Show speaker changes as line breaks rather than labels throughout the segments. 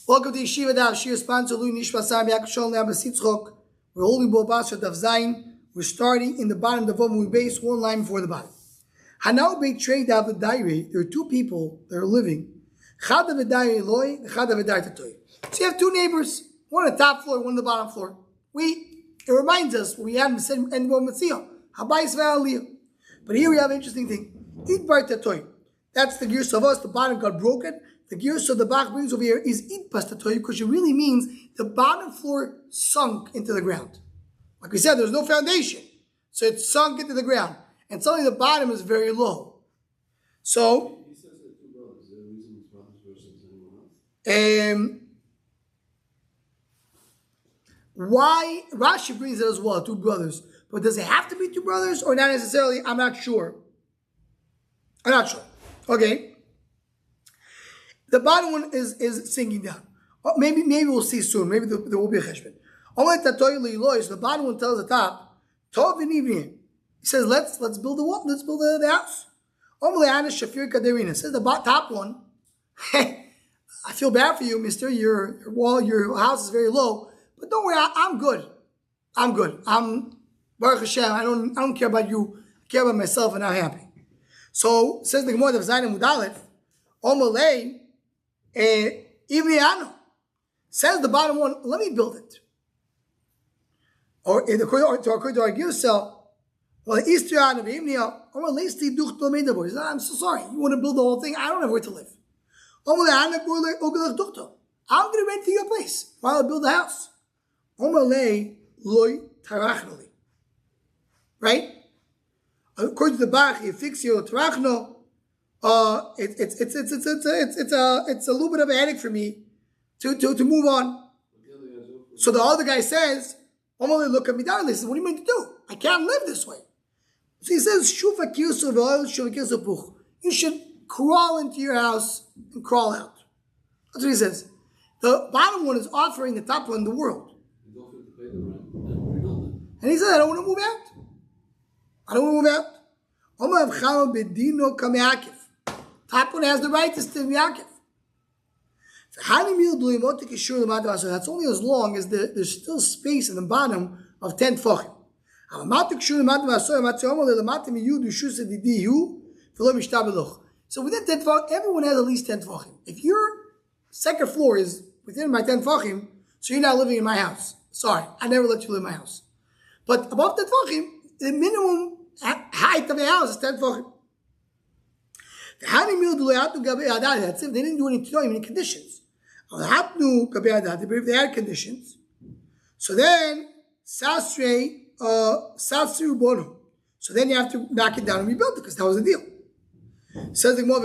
Welcome to Yeshiva Daf Shir sponsor Louis Nishma Sam Yaakov Shalom Abasitzchok. We're holding Basra Daf Zayin. We're starting in the bottom of the Bava. We base one line before the bottom. Hanau Beit Trade Dav Dairi. There are two people that are living. Chad Davidai Eloi, Chad Davidai Tatoy. So you have two neighbors, one on the top floor, one on the bottom floor. It reminds us we had in and Matzia Habayis V'Aliyah. But here we have an interesting thing. Eat bar Tatoy. That's the gears of us. The bottom got broken. The gears of the Bach brings over here is eat pas Tatoy, because it really means the bottom floor sunk into the ground. Like we said, there's no foundation, so it sunk into the ground, and suddenly the bottom is very low. So.
He says that two brothers. Is there a reason it's brothers versus anyone else?
Why Rashi brings it as well, two brothers. But does it have to be two brothers or not necessarily? I'm not sure. Okay. The bottom one is sinking down. Maybe we'll see soon. Maybe there will be a cheshbon. So the bottom one tells the top, Tov in evening. He says, let's build the wall. Let's build the house. It says the top one, hey, I feel bad for you, mister. Your house is very low. But don't worry, I'm good. I'm Baruch Hashem. I don't care about you. I care about myself, and I'm happy. So says the Gemara of Zayin Mudalef, Omalei Ivriano. Says the bottom one, let me build it. Or according to our Girsel, well, Istrian of Imnia, or at least he says, I'm so sorry. You want to build the whole thing? I don't have where to live. I'm going to rent to your place while I build the house. Right? According to the Bach, you fix your tarachno. It's a little bit of a headache for me to move on. So the other guy says, look at me down. He says, what do you mean to do? I can't live this way. So he says, you should crawl into your house and crawl out. That's what he says. The bottom one is offering the top one the world. And he says, I don't want to move out. Top one has the right to still be Yaakov. That's only as long as there's still space in the bottom of 10 tefachim. So within 10 tefachim, everyone has at least 10 tefachim. If your second floor is within my 10 tefachim, so you're not living in my house. Sorry, I never let you live in my house. But above 10 tefachim, the minimum height of a house is 10 tefachim. That's if they didn't do any conditions. But if they had conditions, so then Sasre Bono. So then you have to knock it down and rebuild it, because that was the deal. Says the Gemara,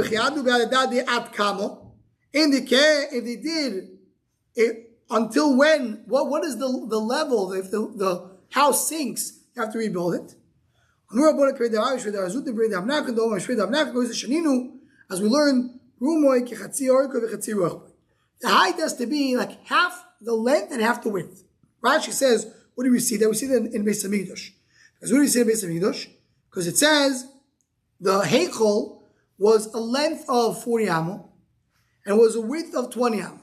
if they did it until when? What is the level? If the house sinks, you have to rebuild it. As we learn, the height has to be like half the length and half the width. Rashi says, what do we see? That we see that in Beis Hamikdash. Because what do we see in Beis Hamikdash? Because it says the heichal was a length of 40 amo and was a width of 20 amo.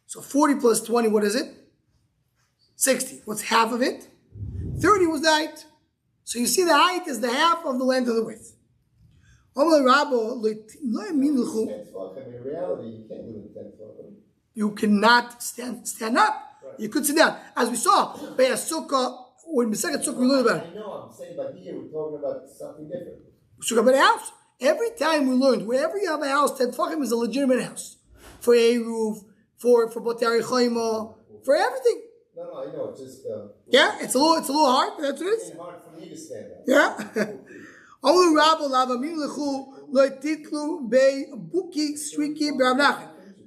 So 40 plus 20, what is it? 60. What's half of it? 30 was the height. So you see the height is the half of the length of the width. In
reality, you can't live in 10 tefachim.
You cannot stand up. Right. You could sit down. As we saw, by a sukkah, or in the second sukkah we learned about it.
I know, I'm saying, but here we're talking about something different.
Sukkah by the house. Every time we learned, wherever you have a house, 10 tefachim is a legitimate house. For a roof, for Botari Chayma, for everything.
No, I know. It's just.
Yeah, it's a little hard, but that's what it is.
It's hard for me to stand up.
Yeah.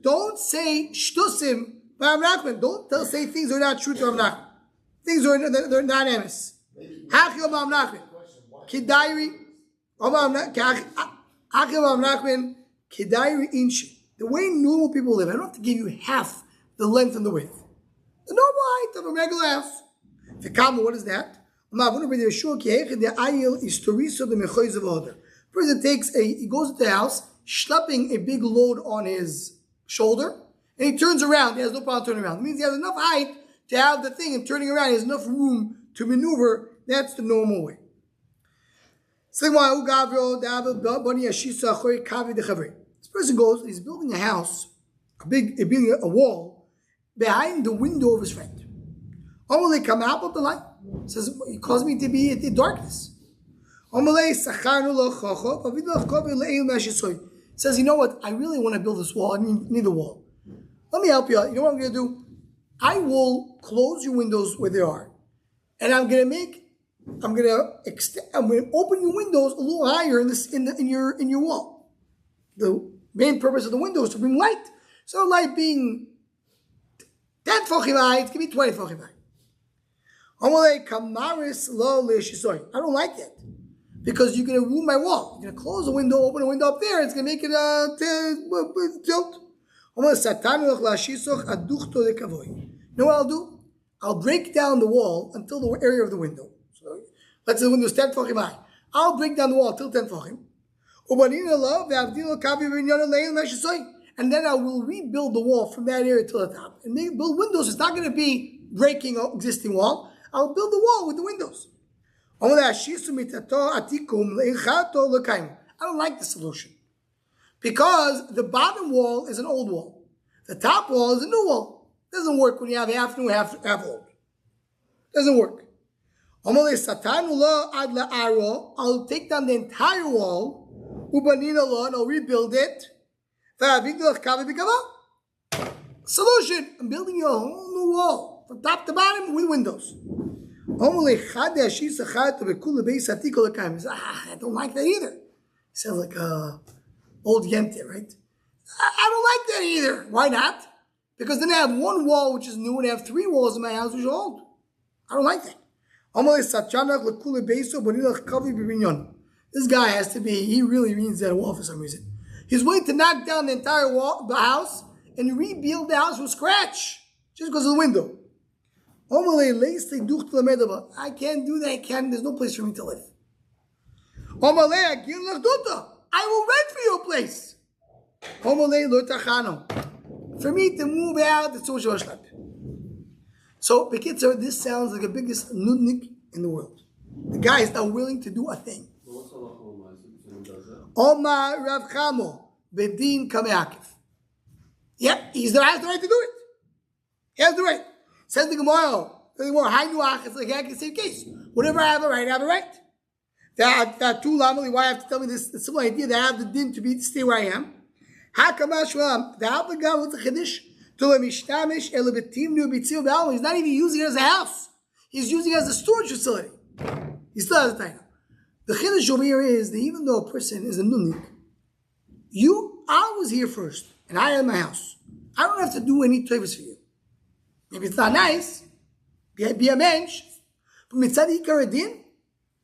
Don't say shtusim by Rav Nachman. Don't say things that are not true to Rav Nachman. Things they're not emes. Hachil Rav Nachman. Kedairi. Rav Nachman. Kedairi inchi. The way normal people live, I don't have to give you half the length and the width. The normal height of a regular house. The Kama, what is that? Person he goes to the house, schlepping a big load on his shoulder, and he turns around. He has no problem turning around. It means he has enough height to have the thing, and turning around, he has enough room to maneuver. That's the normal way. This person goes, he's building a house, a wall, behind the window of his friend. They come out of the light. Says, he caused me to be in the darkness. Says, you know what? I really want to build this wall. I need a wall. Let me help you out. You know what I'm going to do? I will close your windows where they are, and I'm going to open your windows a little higher in your wall. The main purpose of the window is to bring light. So light being 10 tefachim high, it's going to be 20 tefachim high. I don't like that, because you're going to ruin my wall. You're going to close the window, open a window up there, it's going to make it tilt. You know what I'll do? I'll break down the wall until the area of the window. So let's say the window is 10 tefachim high. I'll break down the wall until 10 tefachim. And then I will rebuild the wall from that area to the top. And maybe build windows. It's not going to be breaking an existing wall. I'll build the wall with the windows. I don't like the solution, because the bottom wall is an old wall. The top wall is a new wall. It doesn't work when you have half new, half old. It doesn't work. I'll take down the entire wall, and I'll rebuild it. Solution. I'm building you a whole new wall from top to bottom with windows. I don't like that either. Sounds like old Yente, right? I don't like that either. Why not? Because then I have one wall which is new, and I have 3 walls in my house which are old. I don't like that. This guy has to be, he really needs that wall for some reason. He's willing to knock down the entire wall, the house, and rebuild the house from scratch just because of the window. I can't do that. There's no place for me to live. I will rent for you a place. For me to move out, it's too much of a schlep. So, Bekitzer, this sounds like the biggest nudnik in the world. The guy is not willing to do a thing. Omar Rav Chamo Bedin Kameakif. Yep, he has the right to do it. He has the right. Says the Gemara, it's like I can say case. Whatever I have a right, I have a right. That too normally why I have to tell me this simple idea that I have the din to stay where I am. The Abba with the Chiddush to the Mishtamish Elebetim New Bitzil Ba'al. He's not even using it as a house. He's using it as a storage facility. He still has a title. The Chiddush over here is that even though a person is a nunik, I was here first, and I had my house. I don't have to do any favors for you. Maybe it's not nice, be a mensch, but mitzad ikar adin,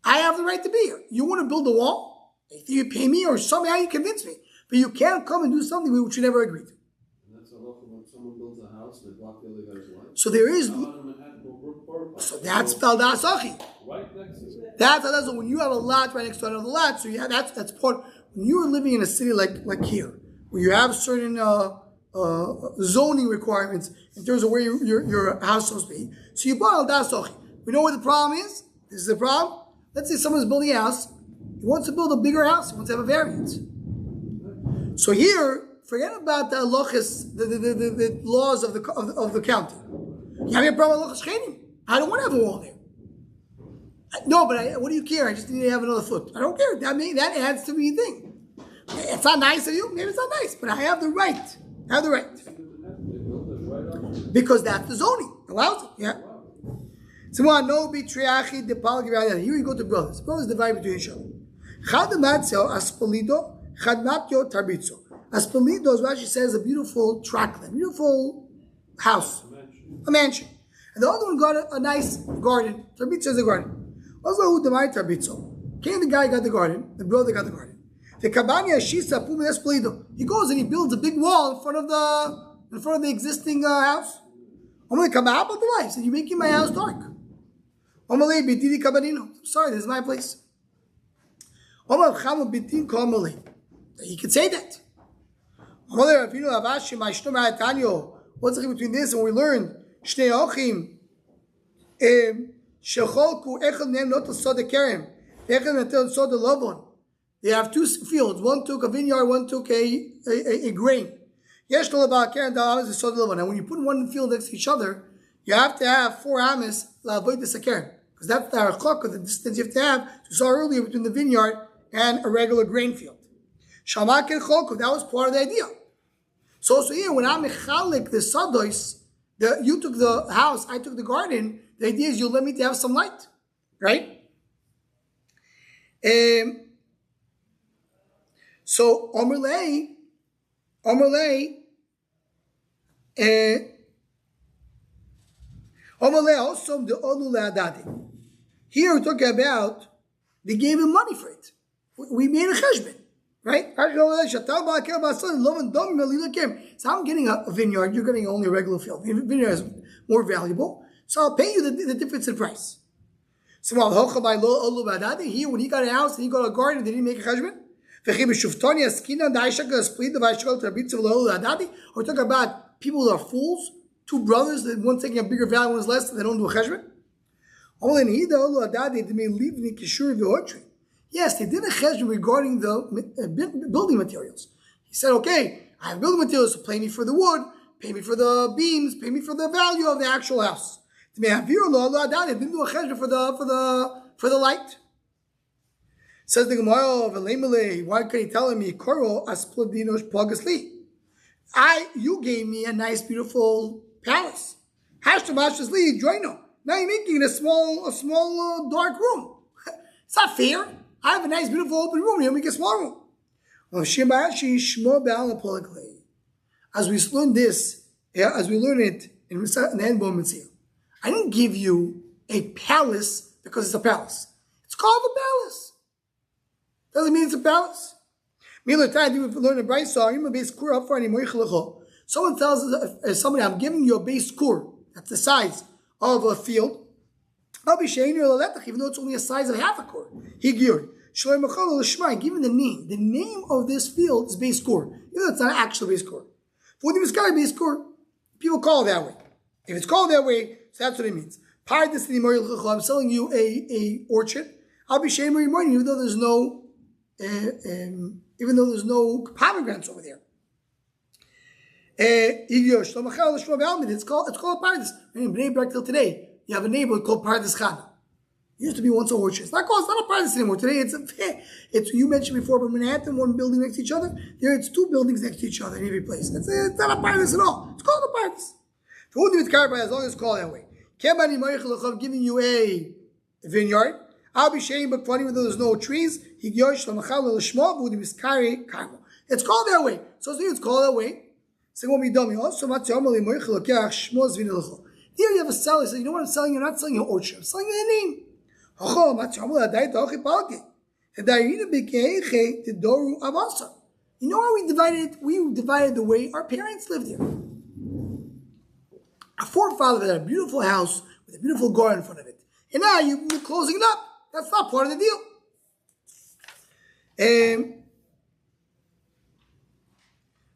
I have the right to be here. You want to build a wall? Either you pay me or somehow you convince me. But you can't come and do something which you never agreed to.
And that's a lot when someone builds a house and they block the other guy's light.
So there is. So that's Talda Asachi.
Right next to it.
That's when you have a lot right next to another lot. So that's part. When you're living in a city like here, where you have certain zoning requirements in terms of where your house is supposed to be. So you bought Talda Asachi. We know what the problem is. This is the problem. Let's say someone's building a house. He wants to build a bigger house. He wants to have a variance. So here, forget about the halachas, the laws of the county. You have a problem with halachas chenim. I don't want to have a wall there. No, but what do you care? I just need to have another foot. I don't care. That adds to the thing. It's not nice of you. Maybe it's not nice, but I have the right. I have the right. Because that's the zoning. Allows it. Yeah. So no bitriachi de palgiraya. Here we go to brothers. Brothers divide between each other. Chadamatzel aspalido. Chadmatyo tarbitzo. Aspalido, as Rashi says, a beautiful trackland, beautiful house, a mansion. And the other one got a nice garden. Tarbitzo is a garden. Also, who divided tarbitzo? Came the guy got the garden, the brother got the garden. The kabanya shisa pum aspalido. He goes and he builds a big wall in front of the existing house. I'm going to come out of the life. So you're making my house dark. I'm sorry, this is my place. He could say that. What's the difference between this and what we learned? They have two fields. One took a vineyard, one took a grain. And when you put one field next to each other, you have to have 4 amas to avoid the sakern. Because that's the harchak, the distance you have to have, to saw earlier, between the vineyard and a regular grain field. That was part of the idea. So here, when I'm mechalik the sadois, you took the house, I took the garden, the idea is you let me to have some light. Right? So, Omerlei, also the Olu Le'adadi. Here we're talking about, they gave him money for it. We made a cheshbon, right? So I'm getting a vineyard, you're getting only a regular field. The vineyard is more valuable, so I'll pay you the difference in price. So here, when he got a house and he got a garden, did he make a cheshbon? We're talking about people that are fools, 2 brothers, that one's taking a bigger value, one's less, and they don't do a cheshbon. Yes, they did a cheshbon regarding the building materials. He said, okay, I have building materials, so pay me for the wood, pay me for the beams, pay me for the value of the actual house. They didn't do a cheshbon for the light. Says the Gemara, why can you tell me, you gave me a nice, beautiful palace. Now you're making it a small, dark room. It's not fair. I have a nice, beautiful, open room. You make a small room. As we learn this, as we learn it in the Enbo Mitzvah, I didn't give you a palace because it's a palace. It's called a palace. Doesn't mean it's a palace. Someone tells somebody, I'm giving you a base kur. That's the size of a field. Even though it's only a size of half a kur. Give him the name. The name of this field is base kur. Even though it's not actual base kur. People call it that way. If it's called that way, so that's what it means. I'm selling you a orchard. I'll be shamer morning, even though there's no pomegranates over there. It's called a paradise. In Bnei Brak till today, you have a neighborhood called Paradis Chana. It used to be once a orchard. It's not a paradise anymore. Today it's you mentioned before, but Manhattan, one building next to each other. There it's 2 buildings next to each other in every place. It's not a paradise at all. It's called a paradise. As long as it's called that way. Giving you a vineyard. I'll be sharing but funny when there's no trees. It's called that way. So it's called that way. Here you have a seller. So you know what I'm selling? You're not selling your orchard. I'm selling your name. You know how we divided it? We divided the way our parents lived here. Our forefathers had a beautiful house with a beautiful garden in front of it. And now you're closing it up. That's not part of the deal.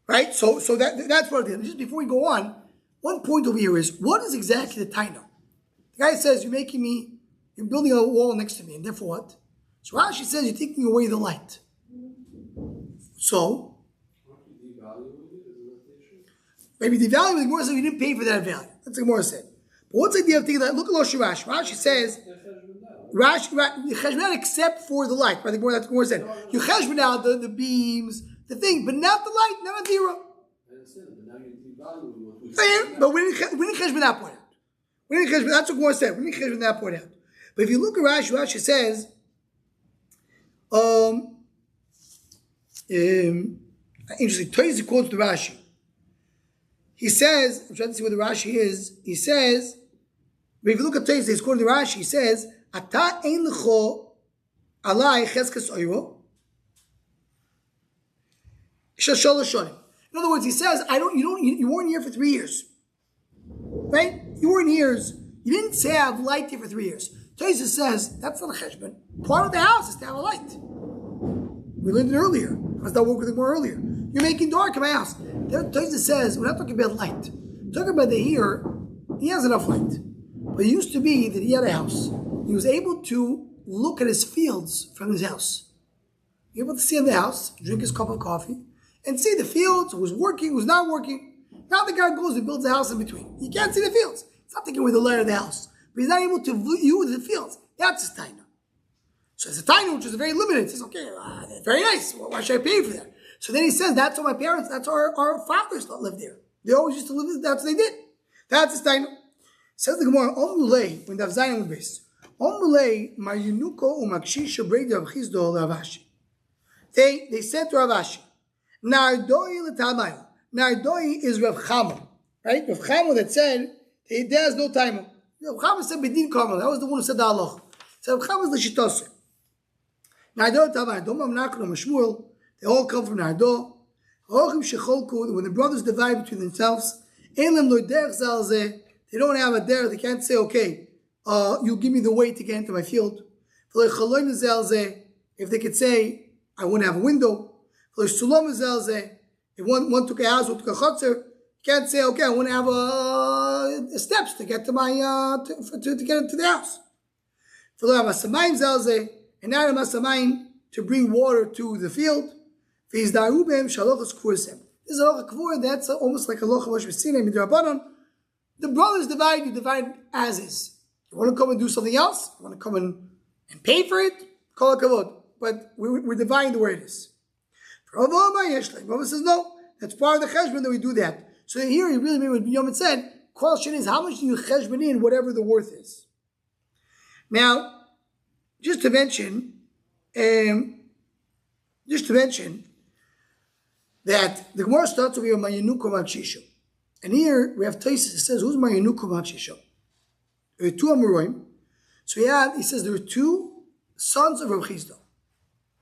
Right? So that's part of the deal. Just before we go on, one point over here is, what is exactly the taina? The guy says, you're building a wall next to me, and therefore what? So Rashi says, you're taking away the light. So? Maybe the value, the Gemara said, you didn't pay for that value. That's what the Gemara said. But what's the idea of taking that? Look at Rashi. Rashi says, you cheshbon out except for the light. Right? That's what the Gemara said. You cheshbon out the beams, the thing, but not the light, not a zero. But we didn't cheshbon that point out. That's what Gemara said. We didn't cheshbon that point out. But if you look at Rashi, Rashi says, interesting. Toisi quotes the Rashi. He says, I'm trying to see what the Rashi is. He says, but if you look at Toisi, he's quoting the Rashi. He says, Ata ein lecho alai cheskes oiro shalosh shonim. In other words, he says, you weren't here for 3 years. Right? You weren't here. You didn't say I have light here for 3 years. Toisa says, that's not a cheshbon. Part of the house is to have a light. We learned it earlier. I was not working with it more earlier. You You're making dark in my house. Tosfos says, we're not talking about light. We're talking about that here, he has enough light. But it used to be that he had a house. He was able to look at his fields from his house. He was able to see in the house, drink his cup of coffee, and see the fields, who's working, who's not working. Now the guy goes and builds a house in between. He can't see the fields. He's not taking away the layer of the house. But he's not able to view the fields. That's his taina. So it's a taina which is very limited. He says, okay, that's very nice. Well, why should I pay for that? So then he says, that's what my parents, that's our fathers lived there. They always used to live there. That's what they did. That's his taina. Says the Gemara, Omulei, when Dav Zayin was based. Omulei, Mayunuko umakshisha break Rav Chizdo Ravashi. They said to Ravashi, Nardoi l'tamayu. Nardoi is Rav Chama, right? Rav Chama that said there's no time. Rav Chama said Bedin Karmel. That was the one who said the halach. So Rav Chama is the Shittose. Nardoi l'tamayu. Domam Nachman Mashmuel. They all come from Nardo. When the brothers divide between themselves, they don't have a derech. They can't say, okay, you give me the way to get into my field. If they could say, I want to have a window. If one took a house, one took a chutzner, you can't say, okay, I want to have steps to get to my to get into the house. And now to bring water to the field. This is a halacha kvur. That's almost like a halacha Moshe Sinai midrabanan. The brothers divide. You divide as is. You want to come and do something else? You want to come and pay for it? Kol hakavod. But we're dividing the way it is. Bava says no. That's part of the cheshbon that we do that. So here he really made what Binyamin said. Question is, how much do you cheshbon in whatever the worth is? Now, just to mention that the Gemara starts over here, Mayanuko Makshisho. And here we have Tosfos. It says, who's Mayanuko Makshisho? There are two Amoraim. So he says there are two sons of Rav Chizda,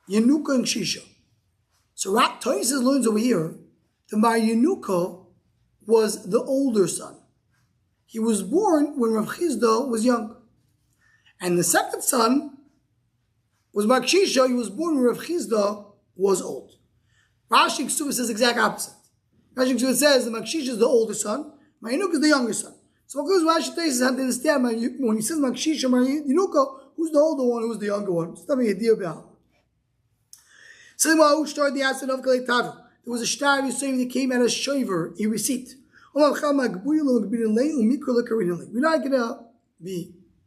Yanuko and Shisha. So Tosfos learns over here, the Mayanuko was the older son. He was born when Rav Chizda was young. And the second son was Makshisha. He was born when Rav Chizda was old. Rashi Ksuva says the exact opposite. Rashi Ksuva says the Makshisha is the older son, Mayinuk is the younger son. So what goes Rashi Tosfos have to understand when he says Makshisha, Mayinuko, who's the older one, who's the younger one? Just tell me a deal about it. So who started the asset of Galei Tavu? There was a star of Yisrael that came out of Shoiver, a receipt. We're not gonna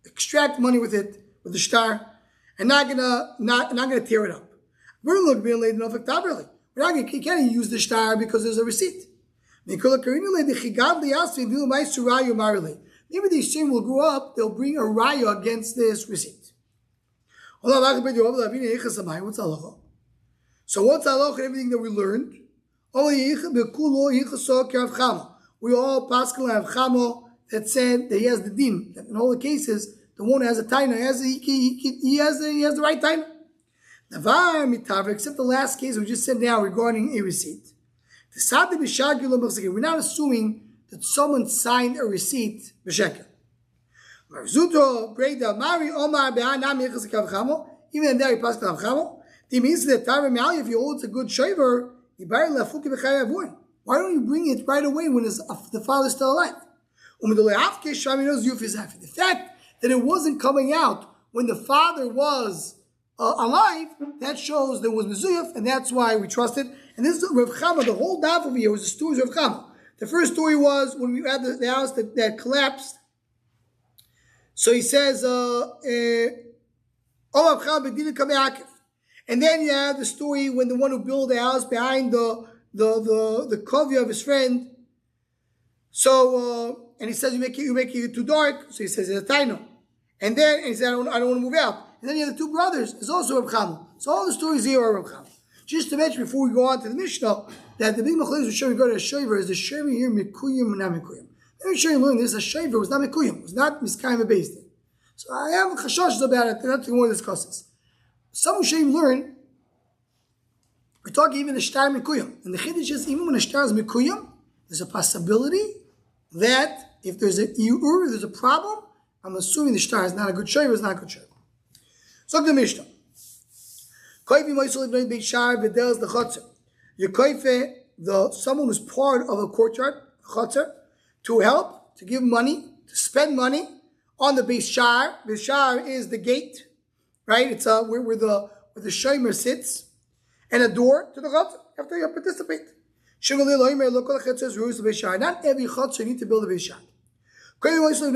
extract money with it, with the star, and not gonna tear it up. You can't use the star because there's a receipt. Maybe the Yisrael will grow up, they'll bring a raya against this receipt. What's halacha? So what's halacha and everything that we learned? We all pascal have chamo that said that he has the din. That in all the cases, the one who has a taina, he has the right taina. Except the last case we just said now regarding a receipt. We're not assuming that someone signed a receipt b'shekel. Even there he passed the chamo. It means that if you hold a good shaver, why don't you bring it right away when the father's still alive? The fact that it wasn't coming out when the father was alive, that shows there was mezuyaf, and that's why we trusted. And this is Rav Chama. The whole daf over here was the stories of Rav Chama. The first story was when we had the house that collapsed. So he says, and then you have the story when the one who built the house behind the kovya of his friend. So and he says you make it too dark. So he says it's a taino. And then he said I don't want to move out. And then you have the two brothers. It's also Rav Chama. So all the stories here are Rav Chama. Just to mention before we go on to the Mishnah that the big machlokes we show regarding a shaver is the shaver here mikuyim and not mikuyim. Let me show you learn this. A shaver was not mikuyim. It was not miskayim based. So I have chashashs about it. That's what we want to discuss this. Some Shayim learn. We're talking even the shtar mikuyim. And the chiddush is even when a shtar is mikuyim, there's a possibility that if there's there's a problem, I'm assuming the shtar is not a good shaver. It's not a good shaver. So the Mishnah. someone who's part of a courtyard, chutzner, to help, to give money, to spend money on the Beis Shar. Beis Shar is the gate, right? It's where the shomer sits, and a door to the chutzner. You have to participate. Not every chutzner need to build a Beis Shar. A person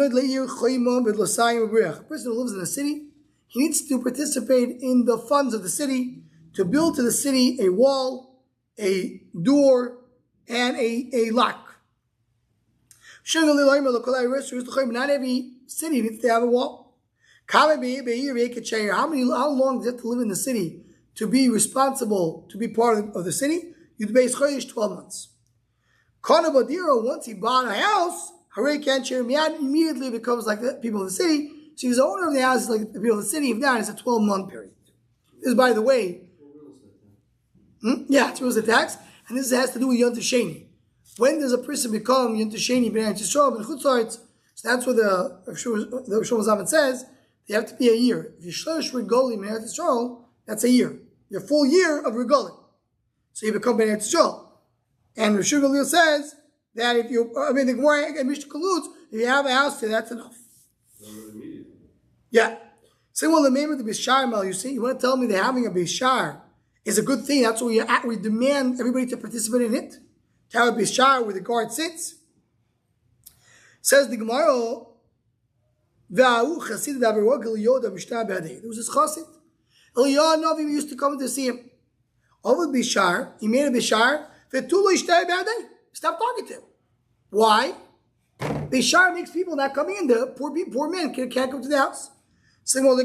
who lives in a city, he needs to participate in the funds of the city to build to the city a wall, a door, and a lock. Not every city needs to have a wall. How long does it have to live in the city to be responsible, to be part of the city? You'd base 12 months. Once he bought a house, immediately becomes like the people of the city. So he's the owner of the house, like the people of the city. If not, it's a 12-month period. This, by the way, it's real estate tax, and this has to do with Yom Sheni. When does a person become Yom Sheni b'nei Yisrael and Chutzlaretz? So that's what the Shlomo Zalman says. They have to be a year. If you shlosh regolim b'nei Yisrael, that's a year. Your full year of regolim. So you become b'nei Yisrael. And Rav Shimon Gamliel says that if you, the Gemara and Mishnah concludes, if you have a house there, that's enough. Yeah. Say, well, the name of the Beis Shar, you want to tell me that having a Beis Shar is a good thing? That's what we demand everybody to participate in it. To have a Beis Shar where the guard sits. Says the Gemara, there was this chassid. Eliyahu Navi used to come to see him. Over Beis Shar, he made a Beis Shar. Stop talking to him. Why? Beis Shar makes people not coming in. The poor men can't come to the house. Depends where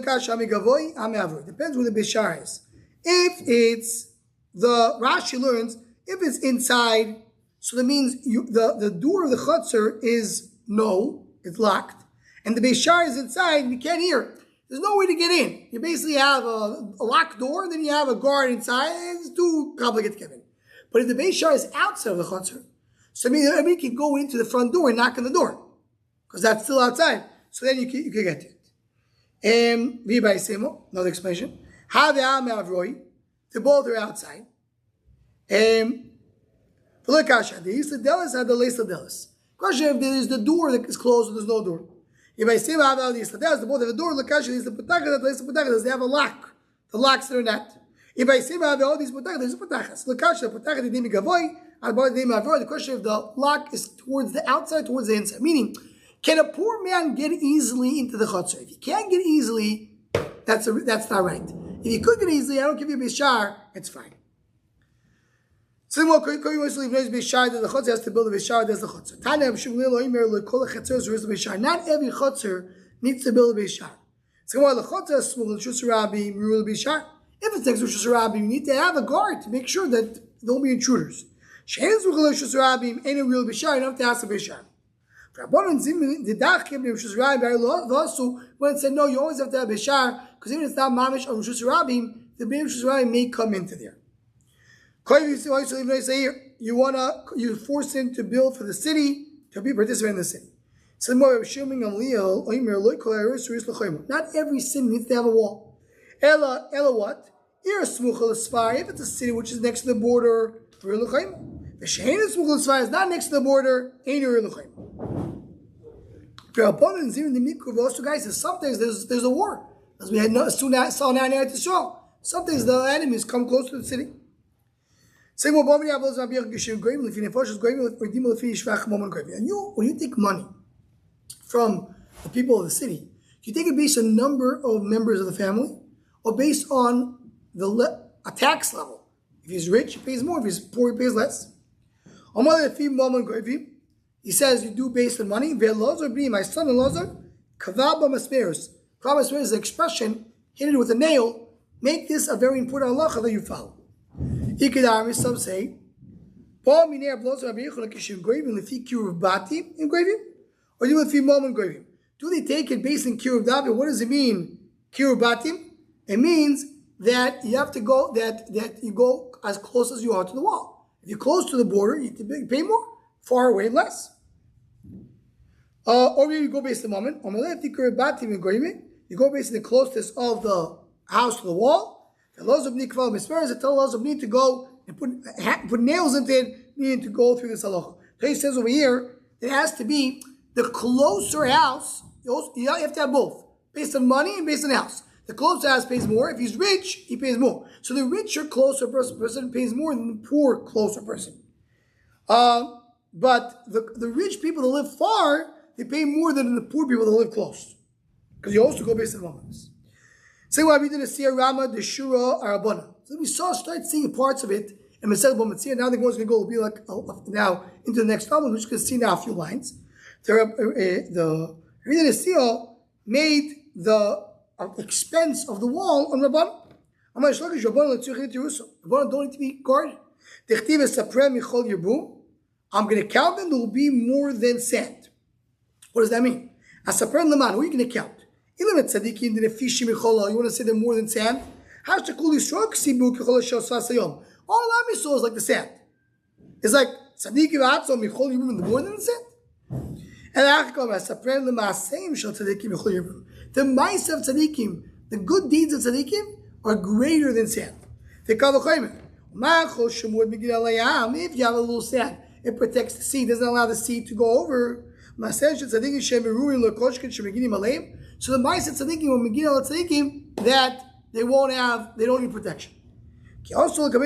the Beis Shar is. If it's the Rashi learns, if it's inside, so that means the door of the chutzner is it's locked, and the Beis Shar is inside, and you can't hear. There's no way to get in. You basically have a locked door, and then you have a guard inside. It's too complicated to get in. But if the Beis Shar is outside of the chutzner, so everybody can go into the front door and knock on the door, because that's still outside. So then you can get to it. Another explanation. They both are outside. Question if there's the door that is closed or there's no door. If I say they both have a door, they have a lock. The locks that are not. If I say all these there's a patachas. The question if the lock is towards the outside, towards the inside. Meaning, can a poor man get easily into the chutzner? If he can't get easily, that's not right. If you could get easily, I don't give you a Beis Shar, it's fine. So the Beis Shar, the chutzner has to build a Beis Shar, there's the chutzner. Not every chutzner needs to build a Beis Shar. If it's next to Rishus Rabim, you need to have a guard to make sure that there won't be intruders. Ain't a real Beis Shar, you don't have to ask a Beis Shar. When it said no, you always have to have Beis Shar, because even if it's not mamish on Rishus Rabim, the Rishus Rabim may come into there. You force him to build for the city, to be participating in the city. Not every city needs to have a wall. Ella what? If it's a city which is next to the border, the Shein is not next to the border, ain't also, guys, sometimes there's a war. As we saw now to show. Sometimes the enemies come close to the city. And when you take money from the people of the city, you take it based on number of members of the family, or based on a tax level. If he's rich, he pays more. If he's poor, he pays less. He says you do based on money. My son-in-law, kavaba masmeros. Kavaba masmeros is an expression, hit it with a nail. Make this a very important halacha that you follow. Some say, or do they take it based on kiruv david? What does it mean, kiruv batim? It means that you have to go, that you go as close as you are to the wall. If you're close to the border, you pay more. Far away, less. Or you go based on the moment. You go based on the closeness of the house to the wall. The laws of Nikval Mismeres that tell laws of need to go and put nails into it, needing to go through this halacha. So he says over here, it has to be the closer house. You have to have both, based on money and based on the house. The closer house pays more. If he's rich, he pays more. So the richer, closer person pays more than the poor, closer person. But the rich people that live far, they pay more than the poor people that live close. Because you also go based on moments. Say what we did to see Rama, the Shura, Arabana. So we start seeing parts of it. And Masel Bomatzir, now the one's going to go, will be like, now into the next album, we're just going to see now a few lines. The Rina Nesio made the expense of the wall on Rabban. Rabban don't need to be guarded. I'm going to count them, there will be more than sand. What does that mean? Who are you going to count? You want to say they're more than sand? All Am Yisrael is like the sand. It's like tzaddikim atzom michol yibum more than the sand. And the mice of tzaddikim, the good deeds of tzaddikim, are greater than sand. If you have a little sand, it protects the seed, doesn't allow the seed to go over. So the mice of tzaddikim or megidal tzaddikim that they don't need protection. Also, why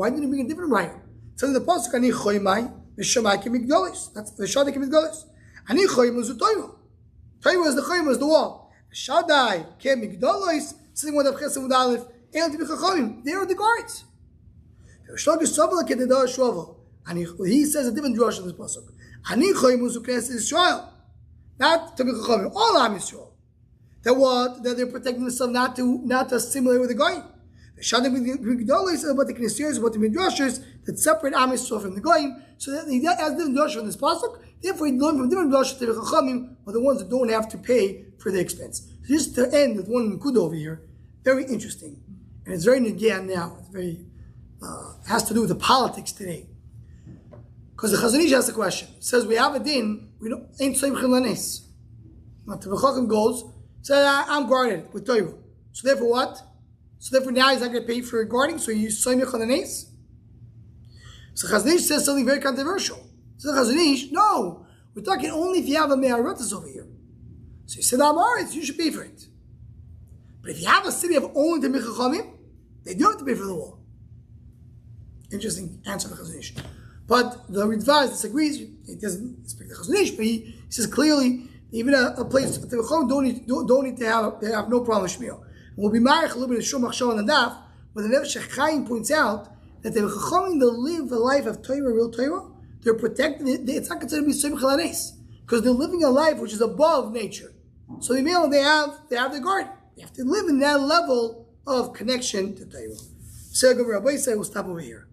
didn't he bring a different writer? So in the pasuk, ani choymai v'shamai k'migdolis. That's v'shadai k'migdolis. Ani choym was the toiva. Toiva is the choym, was the wall. V'shadai k'migdolis. Sitting with Avches and Aleph. El to be chachamim. They are the guards. He says a different drush in this pasuk. Ani choym was the Knesset Israel, not to be chachamim. All Am Yisrael. That they're protecting themselves not to assimilate with the goyim. The Shadim Gdolis is about the Knesset, about the Midrashers that separate Am Yisrael from the goyim. So that he has different drush from this pasuk. Therefore, he learned from different drushers to the chachamim are the ones that don't have to pay for the expense. So just to end with one Nekuda over here, very interesting, and it's very negyan now. It's very has to do with the politics today. Because the Chazon Ish asks a question. It says we have a din. We don't ain't soim chilanes. Now the chacham goes. Says I'm guarded with Torah. So therefore what? So therefore now he's not going to pay for guarding. So you soim chilanes. So Chazon Ish says something very controversial. So Chazon Ish, no, we're talking only if you have a me'aratas over here. So he said Amaretz, you should pay for it. But if you have a city of only the Chachamim, they do have to pay for the wall. Interesting answer for Chazon Ish. But the Ritva disagrees. He doesn't speak to Chazon Ish, but he says clearly even a place the Chachamim don't need to have. They have no problem with Shmiel. We'll be married a little bit of Shom Machshon on the Daf, but the Nev Shechaim points out that the Chachamim that live a life of Torah, real Torah, they're protected. It's not considered to be Soim Chalanes because they're living a life which is above nature. So they have the guard. They have to live in that level of connection to Torah. So Rabbi said, we'll stop over here.